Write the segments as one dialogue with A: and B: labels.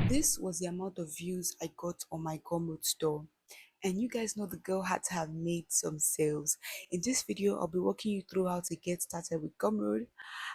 A: This was the amount of views I got on my Gumroad store. And you guys know the girl had to have made some sales. In this video, I'll be walking you through how to get started with Gumroad,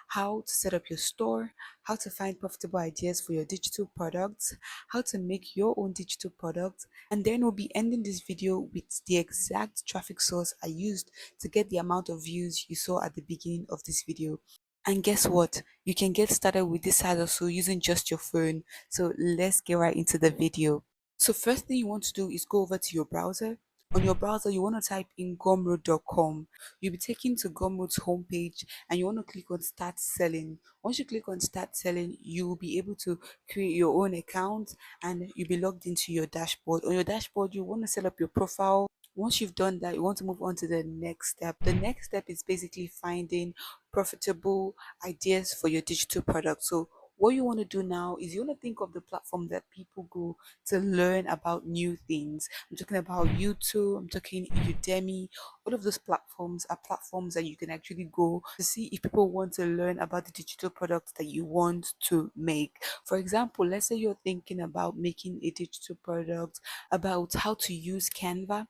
A: how to set up your store, how to find profitable ideas for your digital products, how to make your own digital products, and then we'll be ending this video with the exact traffic source I used to get the amount of views you saw at the beginning of this video. And guess what? You can get started with this side also using just your phone. So let's get right into the video. So first thing you want to do is go over to your browser. On your browser, you want to type in gumroad.com. You'll be taken to Gumroad's homepage and you want to click on start selling. Once you click on start selling, you will be able to create your own account and you'll be logged into your dashboard. On your dashboard, you want to set up your profile. Once you've done that, you want to move on to the next step. The next step is basically finding profitable ideas for your digital product. So what you want to do now is you want to think of the platform that people go to learn about new things. I'm talking about YouTube, I'm talking Udemy. All of those platforms are platforms that you can actually go to see if people want to learn about the digital products that you want to make. For example, let's say you're thinking about making a digital product about how to use Canva.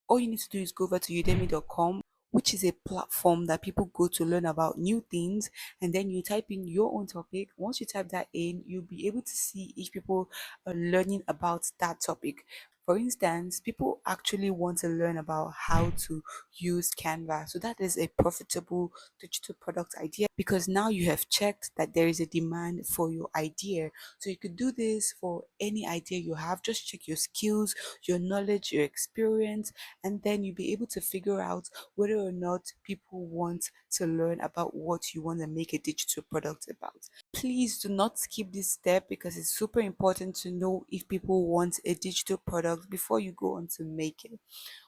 A: All you need to do is go over to udemy.com, which is a platform that people go to learn about new things, and then you type in your own topic. Once you type that in, you'll be able to see if people are learning about that topic. For instance, people actually want to learn about how to use Canva. So that is a profitable digital product idea because now you have checked that there is a demand for your idea. So you could do this for any idea you have. Just check your skills, your knowledge, your experience, and then you'll be able to figure out whether or not people want to learn about what you want to make a digital product about. Please do not skip this step because it's super important to know if people want a digital product before you go on to make it.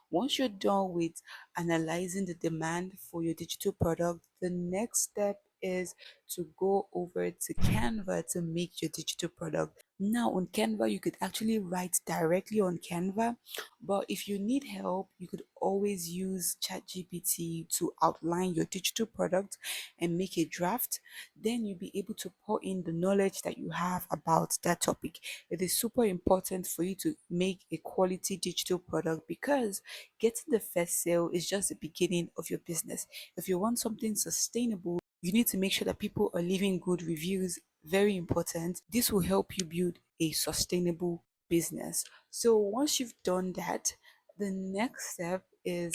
A: Once you're done with analyzing the demand for your digital product, the next step is to go over to Canva to make your digital product. Now, on Canva, you could actually write directly on Canva, but if you need help, you could always use ChatGPT to outline your digital product and make a draft. Then you'll be able to pour in the knowledge that you have about that topic. It is super important for you to make a quality digital product because getting the first sale is just the beginning of your business. If you want something sustainable, you need to make sure that people are leaving good reviews. Very important. This will help you build a sustainable business. So once you've done that, the next step is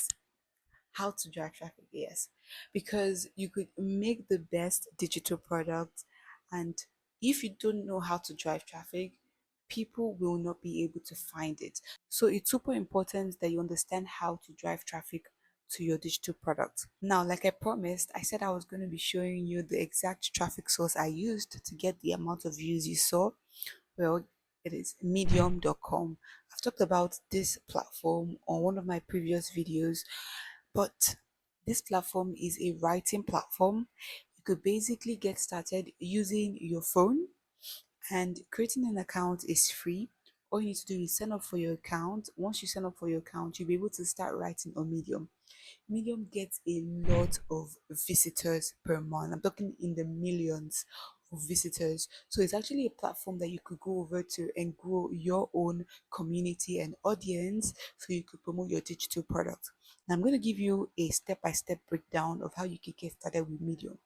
A: how to drive traffic. Yes, because you could make the best digital product, and if you don't know how to drive traffic, people will not be able to find it. So it's super important that you understand how to drive traffic to your digital product. Now, like I promised, I said I was going to be showing you the exact traffic source I used to get the amount of views you saw. Well, it is medium.com. I've talked about this platform on one of my previous videos, but this platform is a writing platform. You could basically get started using your phone, and creating an account is free. All you need to do is sign up for your account. Once you sign up for your account, you'll be able to start writing on Medium. Medium gets a lot of visitors per month. I'm talking in the millions of visitors. So it's actually a platform that you could go over to and grow your own community and audience so you could promote your digital product. Now I'm going to give you a step-by-step breakdown of how you can get started with Medium.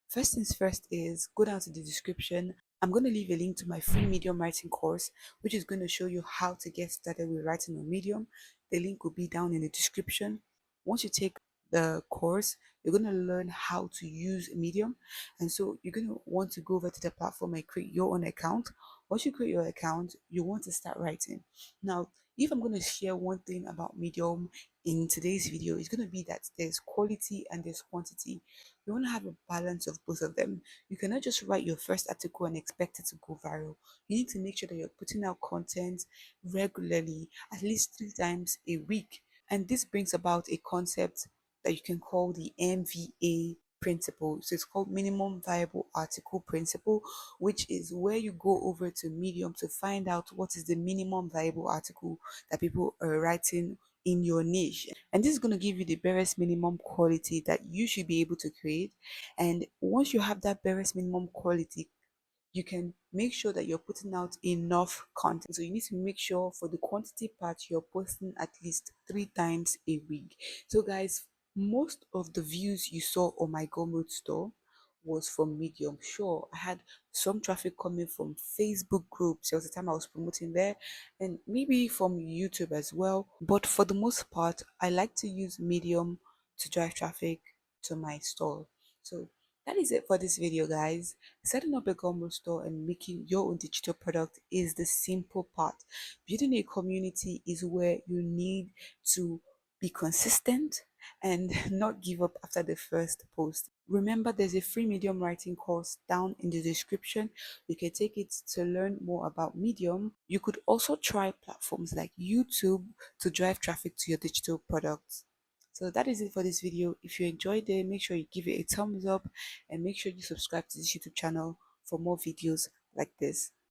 A: First things first is go down to the description. I'm going to leave a link to my free Medium writing course, which is going to show you how to get started with writing on Medium. The link will be down in the description. Once you take the course, you're going to learn how to use Medium. And so you're going to want to go over to the platform and create your own account. Once you create your account, you want to start writing. Now, if I'm going to share one thing about Medium in today's video, it's going to be that there's quality and there's quantity. You want to have a balance of both of them. You cannot just write your first article and expect it to go viral. You need to make sure that you're putting out content regularly, at least 3 times a week. And this brings about a concept that you can call the MVA principle. So it's called minimum viable article principle, which is where you go over to Medium to find out what is the minimum viable article that people are writing in your niche. And this is going to give you the barest minimum quality that you should be able to create. And once you have that barest minimum quality, you can make sure that you're putting out enough content. So you need to make sure for the quantity part you're posting at least 3 times a week. So guys, most of the views you saw on my Gumroad store was from Medium. Sure, I had some traffic coming from Facebook groups. There was a time I was promoting there, and maybe from YouTube as well. But for the most part, I like to use Medium to drive traffic to my store. So that is it for this video, guys. Setting up a Gumroad store and making your own digital product is the simple part. Building a community is where you need to be consistent and not give up after the first post. Remember, there's a free Medium writing course down in the description. You can take it to learn more about Medium. You could also try platforms like YouTube to drive traffic to your digital products. So that is it for this video. If you enjoyed it, make sure you give it a thumbs up and make sure you subscribe to this YouTube channel for more videos like this.